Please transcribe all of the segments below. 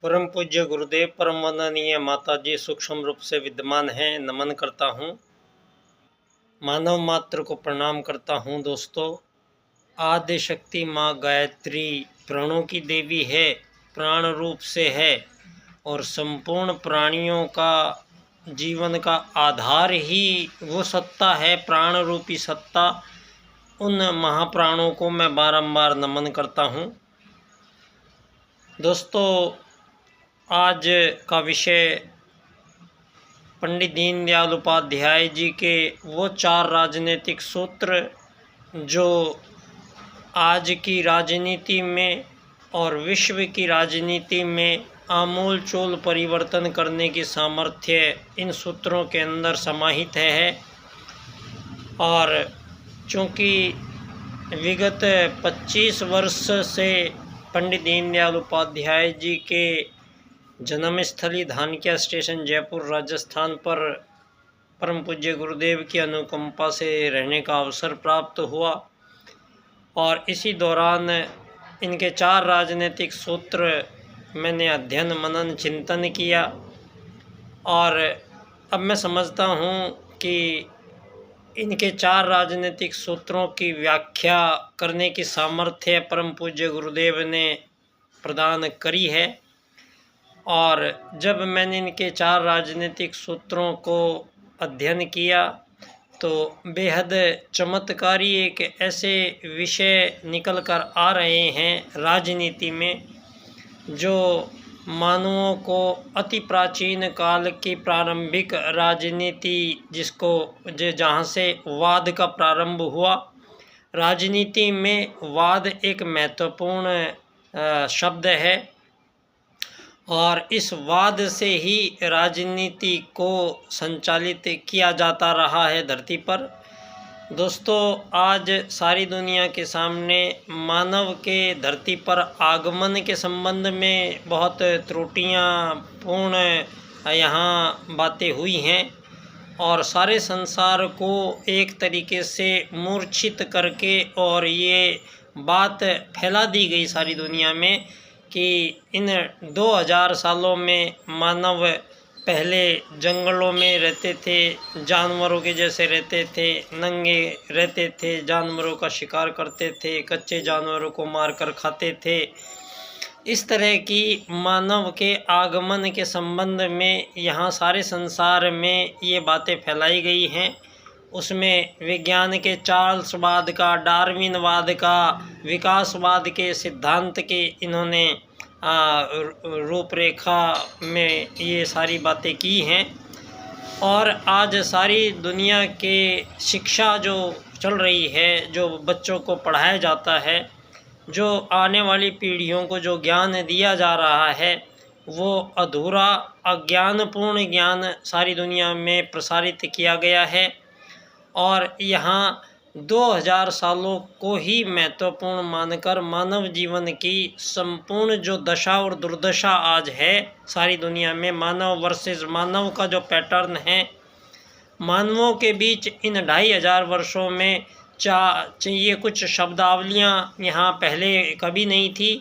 परम पूज्य गुरुदेव परम वंदनीय माता जी सूक्ष्म रूप से विद्यमान हैं। नमन करता हूँ, मानव मात्र को प्रणाम करता हूँ। दोस्तों, आदि शक्ति माँ गायत्री प्राणों की देवी है, प्राण रूप से है और संपूर्ण प्राणियों का जीवन का आधार ही वो सत्ता है, प्राण रूपी सत्ता। उन महाप्राणों को मैं बारंबार नमन करता हूँ। दोस्तों, आज का विषय पंडित दीनदयाल उपाध्याय जी के वो 4 राजनीतिक सूत्र जो आज की राजनीति में और विश्व की राजनीति में आमूल चूल परिवर्तन करने की सामर्थ्य इन सूत्रों के अंदर समाहित है। और चूँकि विगत 25 वर्ष से पंडित दीनदयाल उपाध्याय जी के जन्मस्थली धानक्या स्टेशन जयपुर राजस्थान पर परम पूज्य गुरुदेव की अनुकंपा से रहने का अवसर प्राप्त हुआ और इसी दौरान इनके 4 राजनीतिक सूत्र मैंने अध्ययन मनन चिंतन किया। और अब मैं समझता हूँ कि इनके 4 राजनीतिक सूत्रों की व्याख्या करने की सामर्थ्य परम पूज्य गुरुदेव ने प्रदान करी है। और जब मैंने इनके 4 राजनीतिक सूत्रों को अध्ययन किया तो बेहद चमत्कारी एक ऐसे विषय निकल कर आ रहे हैं राजनीति में, जो मानवों को अति प्राचीन काल की प्रारंभिक राजनीति जिसको जहाँ से वाद का प्रारंभ हुआ। राजनीति में वाद एक महत्वपूर्ण शब्द है और इस वाद से ही राजनीति को संचालित किया जाता रहा है धरती पर। दोस्तों, आज सारी दुनिया के सामने मानव के धरती पर आगमन के संबंध में बहुत त्रुटियां पूर्ण यहाँ बातें हुई हैं और सारे संसार को एक तरीके से मूर्छित करके और ये बात फैला दी गई सारी दुनिया में कि इन 2000 सालों में मानव पहले जंगलों में रहते थे, जानवरों के जैसे रहते थे, नंगे रहते थे, जानवरों का शिकार करते थे, कच्चे जानवरों को मारकर खाते थे। इस तरह की मानव के आगमन के संबंध में यहाँ सारे संसार में ये बातें फैलाई गई हैं। उसमें विज्ञान के चार्ल्सवाद का, डार्विनवाद का, विकासवाद के सिद्धांत के इन्होंने रूपरेखा में ये सारी बातें की हैं। और आज सारी दुनिया के शिक्षा जो चल रही है, जो बच्चों को पढ़ाया जाता है, जो आने वाली पीढ़ियों को जो ज्ञान दिया जा रहा है, वो अधूरा अज्ञानपूर्ण ज्ञान सारी दुनिया में प्रसारित किया गया है। और यहाँ 2000 सालों को ही महत्वपूर्ण मानकर मानव जीवन की संपूर्ण जो दशा और दुर्दशा आज है सारी दुनिया में, मानव वर्सेस मानव का जो पैटर्न है, मानवों के बीच इन 2500 वर्षों में ये कुछ शब्दावलियाँ यहाँ पहले कभी नहीं थी,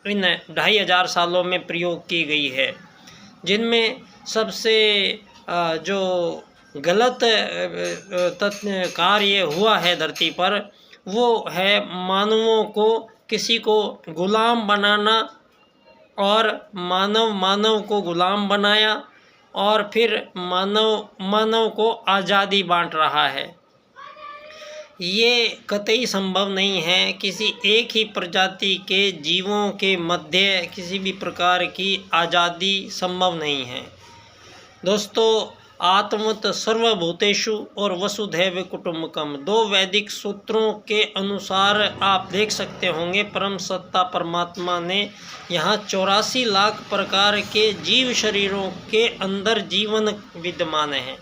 इन 2500 सालों में प्रयोग की गई है, जिनमें सबसे जो गलत कार्य हुआ है धरती पर वो है मानवों को किसी को गुलाम बनाना और मानव को गुलाम बनाया और फिर मानव को आज़ादी बांट रहा है। ये कतई संभव नहीं है। किसी एक ही प्रजाति के जीवों के मध्य किसी भी प्रकार की आज़ादी संभव नहीं है। दोस्तों, आत्मत सर्वभूतेषु और वसुधैव कुटुम्बकम 2 वैदिक सूत्रों के अनुसार आप देख सकते होंगे परम सत्ता परमात्मा ने यहाँ 84 लाख प्रकार के जीव शरीरों के अंदर जीवन विद्यमान है।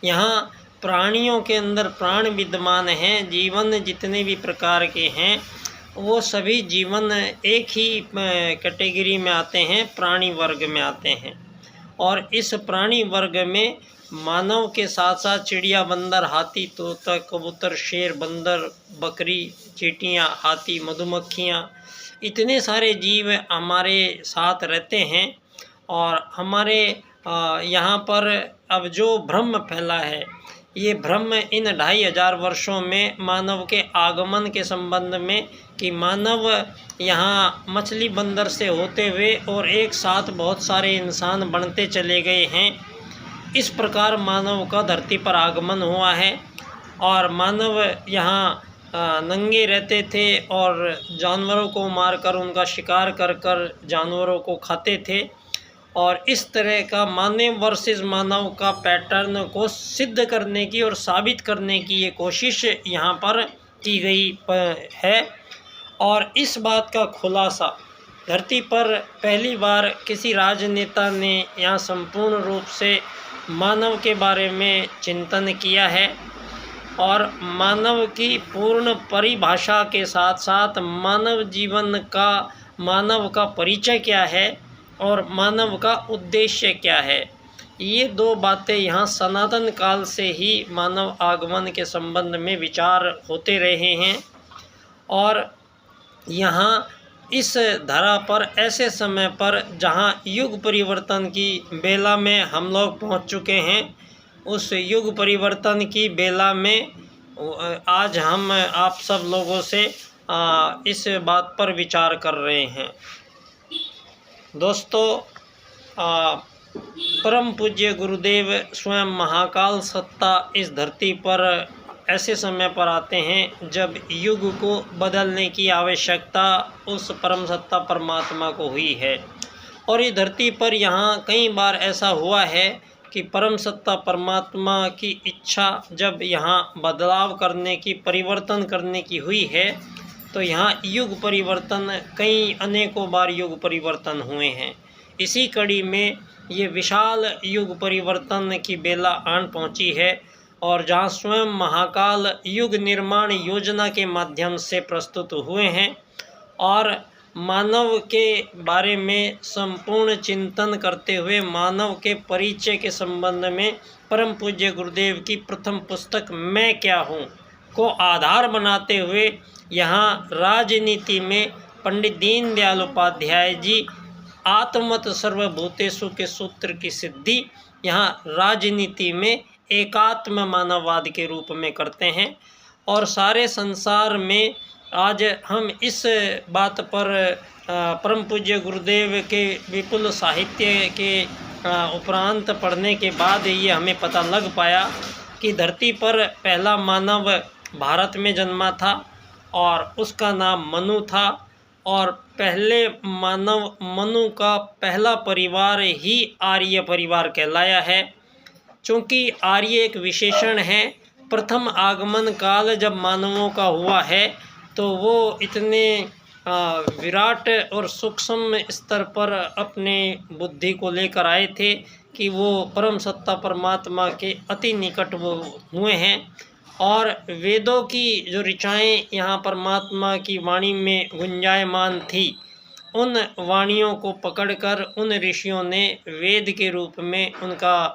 यहाँ प्राणियों के अंदर प्राण विद्यमान हैं। जीवन जितने भी प्रकार के हैं वो सभी जीवन एक ही कैटेगरी में आते हैं, प्राणी वर्ग में आते हैं। और इस प्राणी वर्ग में मानव के साथ साथ चिड़िया, बंदर, हाथी, तोता, कबूतर, शेर, बंदर, बकरी, चींटियाँ, हाथी, मधुमक्खियाँ, इतने सारे जीव हमारे साथ रहते हैं। और हमारे यहाँ पर अब जो भ्रम फैला है, ये भ्रम इन 2500 वर्षों में मानव के आगमन के संबंध में कि मानव यहाँ मछली बंदर से होते हुए और एक साथ बहुत सारे इंसान बनते चले गए हैं, इस प्रकार मानव का धरती पर आगमन हुआ है। और मानव यहाँ नंगे रहते थे और जानवरों को मारकर उनका शिकार कर कर जानवरों को खाते थे, और इस तरह का मानव वर्सेस मानव का पैटर्न को सिद्ध करने की और साबित करने की ये कोशिश यहाँ पर की गई है। और इस बात का खुलासा धरती पर पहली बार किसी राजनेता ने यहाँ संपूर्ण रूप से मानव के बारे में चिंतन किया है, और मानव की पूर्ण परिभाषा के साथ साथ मानव जीवन का, मानव का परिचय क्या है और मानव का उद्देश्य क्या है, ये दो बातें यहाँ सनातन काल से ही मानव आगमन के संबंध में विचार होते रहे हैं। और यहाँ इस धरा पर ऐसे समय पर जहाँ युग परिवर्तन की बेला में हम लोग पहुँच चुके हैं, उस युग परिवर्तन की बेला में आज हम आप सब लोगों से इस बात पर विचार कर रहे हैं। दोस्तों, परम पूज्य गुरुदेव स्वयं महाकाल सत्ता इस धरती पर ऐसे समय पर आते हैं जब युग को बदलने की आवश्यकता उस परम सत्ता परमात्मा को हुई है। और इस धरती पर यहाँ कई बार ऐसा हुआ है कि परम सत्ता परमात्मा की इच्छा जब यहाँ बदलाव करने की, परिवर्तन करने की हुई है, तो यहाँ युग परिवर्तन कई अनेकों बार युग परिवर्तन हुए हैं। इसी कड़ी में ये विशाल युग परिवर्तन की बेला आन पहुँची है, और जहाँ स्वयं महाकाल युग निर्माण योजना के माध्यम से प्रस्तुत हुए हैं और मानव के बारे में संपूर्ण चिंतन करते हुए मानव के परिचय के संबंध में परम पूज्य गुरुदेव की प्रथम पुस्तक मैं क्या हूँ को आधार बनाते हुए यहाँ राजनीति में पंडित दीनदयाल उपाध्याय जी आत्मत सर्वभूतेषु के सूत्र की सिद्धि यहाँ राजनीति में एकात्म मानववाद के रूप में करते हैं। और सारे संसार में आज हम इस बात पर परम पूज्य गुरुदेव के विपुल साहित्य के उपरांत पढ़ने के बाद ये हमें पता लग पाया कि धरती पर पहला मानव भारत में जन्मा था और उसका नाम मनु था, और पहले मानव मनु का पहला परिवार ही आर्य परिवार कहलाया है। चूँकि आर्य एक विशेषण है, प्रथम आगमन काल जब मानवों का हुआ है तो वो इतने विराट और सूक्ष्म स्तर पर अपने बुद्धि को लेकर आए थे कि वो परम सत्ता परमात्मा के अति निकट वो हुए हैं। और वेदों की जो ऋचाएँ यहाँ परमात्मा की वाणी में गुंजायमान थी, उन वाणियों को पकड़कर उन ऋषियों ने वेद के रूप में उनका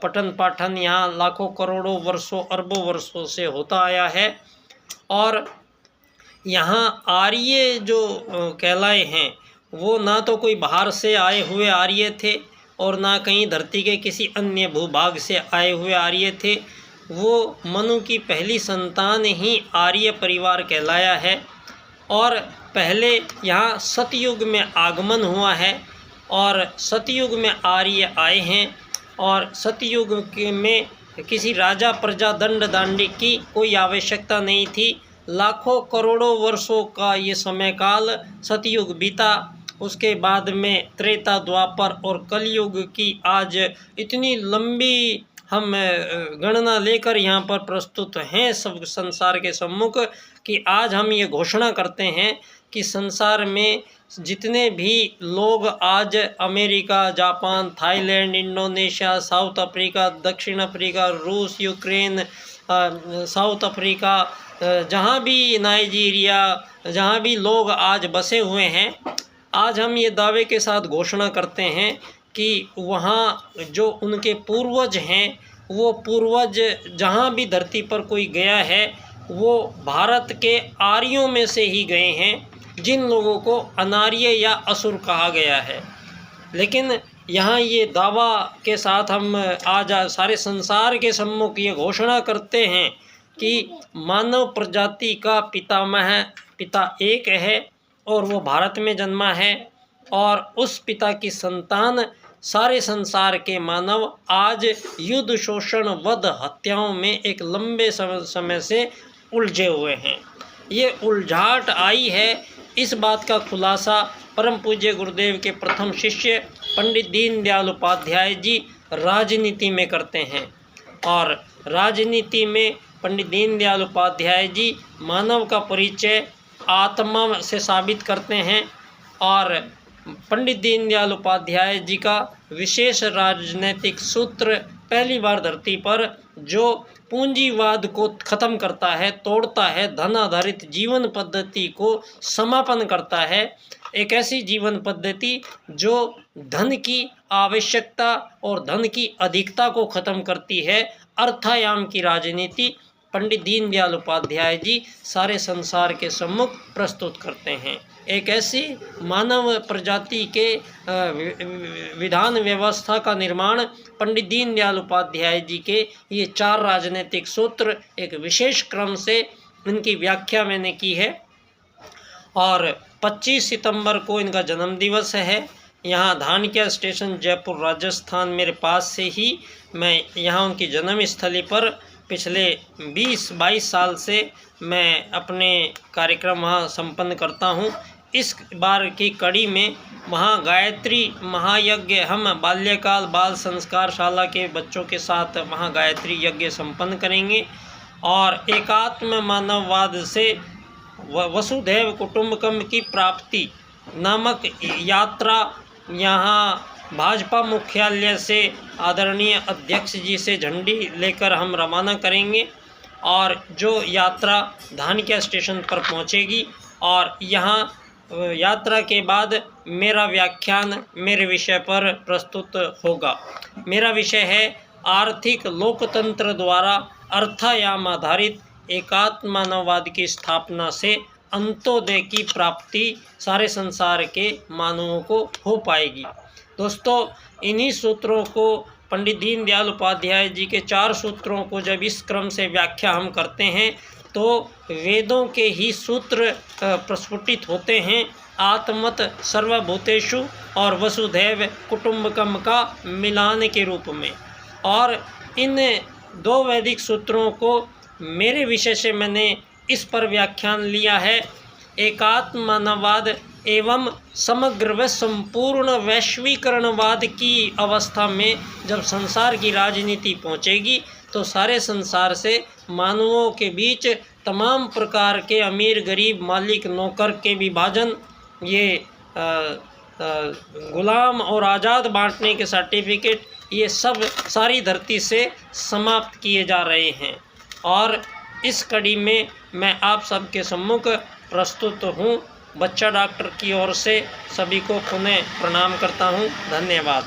पठन पाठन यहाँ लाखों करोड़ों वर्षों अरबों वर्षों से होता आया है। और यहाँ आर्य जो कहलाए हैं वो ना तो कोई बाहर से आए हुए आर्य थे और ना कहीं धरती के किसी अन्य भूभाग से आए हुए आर्य थे, वो मनु की पहली संतान ही आर्य परिवार कहलाया है। और पहले यहाँ सतयुग में आगमन हुआ है और सतयुग में आर्य आए हैं, और सतयुग में किसी राजा प्रजा दंड दांडी की कोई आवश्यकता नहीं थी। लाखों करोड़ों वर्षों का ये समय काल सतयुग बीता, उसके बाद में त्रेता द्वापर और कलयुग की आज इतनी लंबी हम गणना लेकर यहाँ पर प्रस्तुत हैं सब संसार के सम्मुख कि आज हम ये घोषणा करते हैं कि संसार में जितने भी लोग आज America, Japan, Thailand, Indonesia, south Africa, दक्षिण अफ्रीका, रूस, यूक्रेन, साउथ अफ्रीका, जहाँ भी नाइजीरिया, जहाँ भी लोग आज बसे हुए हैं, आज हम ये दावे के साथ घोषणा करते हैं कि वहाँ जो उनके पूर्वज हैं, वो पूर्वज जहाँ भी धरती पर कोई गया है वो भारत के आर्यों में से ही गए हैं, जिन लोगों को अनार्य या असुर कहा गया है। लेकिन यहाँ ये दावा के साथ हम आज सारे संसार के सम्मुख ये घोषणा करते हैं कि मानव प्रजाति का पिता एक है और वो भारत में जन्मा है, और उस पिता की संतान सारे संसार के मानव आज युद्ध, शोषण, वध, हत्याओं में एक लंबे समय से उलझे हुए हैं। ये उलझाट आई है, इस बात का खुलासा परम पूज्य गुरुदेव के प्रथम शिष्य पंडित दीनदयाल उपाध्याय जी राजनीति में करते हैं। और राजनीति में पंडित दीनदयाल उपाध्याय जी मानव का परिचय आत्मा से साबित करते हैं। और पंडित दीनदयाल उपाध्याय जी का विशेष राजनीतिक सूत्र पहली बार धरती पर जो पूंजीवाद को ख़त्म करता है, तोड़ता है, धन आधारित जीवन पद्धति को समापन करता है, एक ऐसी जीवन पद्धति जो धन की आवश्यकता और धन की अधिकता को ख़त्म करती है, अर्थायाम की राजनीति पंडित दीनदयाल उपाध्याय जी सारे संसार के सम्मुख प्रस्तुत करते हैं। एक ऐसी मानव प्रजाति के विधान व्यवस्था का निर्माण पंडित दीनदयाल उपाध्याय जी के ये 4 राजनीतिक सूत्र एक विशेष क्रम से इनकी व्याख्या मैंने की है। और 25 सितंबर को इनका जन्म दिवस है। यहाँ धानक्या स्टेशन जयपुर राजस्थान मेरे पास से ही मैं यहाँ उनकी जन्मस्थली पर पिछले 20-22 साल से मैं अपने कार्यक्रम वहाँ संपन्न करता हूँ। इस बार की कड़ी में वहाँ गायत्री महायज्ञ, हम बाल्यकाल बाल संस्कार शाला के बच्चों के साथ वहाँ गायत्री यज्ञ संपन्न करेंगे। और एकात्म मानववाद से वसुधैव कुटुंबकम की प्राप्ति नामक यात्रा यहाँ भाजपा मुख्यालय से आदरणीय अध्यक्ष जी से झंडी लेकर हम रवाना करेंगे, और जो यात्रा धानक्या स्टेशन पर पहुँचेगी। और यहाँ यात्रा के बाद मेरा व्याख्यान मेरे विषय पर प्रस्तुत होगा। मेरा विषय है आर्थिक लोकतंत्र द्वारा अर्थायाम आधारित एकात्म मानववाद की स्थापना से अंत्योदय की प्राप्ति सारे संसार के मानवों को हो पाएगी। दोस्तों, इन्हीं सूत्रों को पंडित दीनदयाल उपाध्याय जी के 4 सूत्रों को जब इस क्रम से व्याख्या हम करते हैं तो वेदों के ही सूत्र प्रस्फुटित होते हैं। आत्मत सर्वभूतेषु और वसुधैव कुटुंबकम का मिलान के रूप में। और इन 2 वैदिक सूत्रों को मेरे विषय से मैंने इस पर व्याख्यान लिया है। एकात्म मानववाद एवं समग्र व संपूर्ण वैश्वीकरणवाद की अवस्था में जब संसार की राजनीति पहुंचेगी तो सारे संसार से मानवों के बीच तमाम प्रकार के अमीर, गरीब, मालिक, नौकर के विभाजन, ये गुलाम और आज़ाद बांटने के सर्टिफिकेट, ये सब सारी धरती से समाप्त किए जा रहे हैं। और इस कड़ी में मैं आप सबके सम्मुख प्रस्तुत हूँ। बच्चा डॉक्टर की ओर से सभी को पुनः प्रणाम करता हूँ। धन्यवाद।